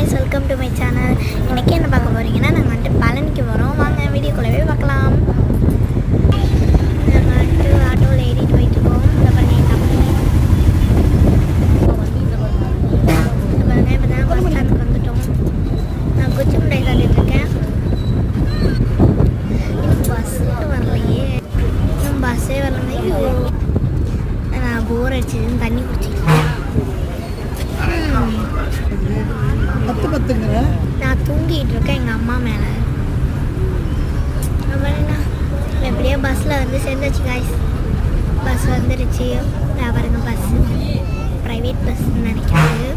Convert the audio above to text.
guys, welcome to my channel. இன்னைக்கு என்ன பார்க்க போறீங்கன்னா நாங்க வந்து பழனிக்கு வரோம். வாங்க வீடியோக்குள்ளவே பார்க்கலாம். நாங்க வந்து ஆட்டோல ஏறிட்டு போயிட்டு இருக்கோம். இந்த பண்ணி தம்பி. இப்பதான் பஸ் ஸ்டாண்டுக்கு வந்துட்டோம். நான் குச்சிமுட்டை சாப்பிட்டு இருக்கேன். பஸ் வரலையே. இன்னும் பஸ்ஸே வரலையே. நான் போர் அடிச்சதுன்னு தண்ணி குடிச்சிட்டு நான் தூங்கிட்டு இருக்கேன் எங்கள் அம்மா மேலே. அப்புறம் என்ன எப்படியோ பஸ்ஸில் வந்து சேர்ந்துச்சு காய்ஸ். பஸ் வந்துருச்சு. பாருங்க பஸ் ப்ரைவேட் பஸ்ன்னு நினைக்கிறது.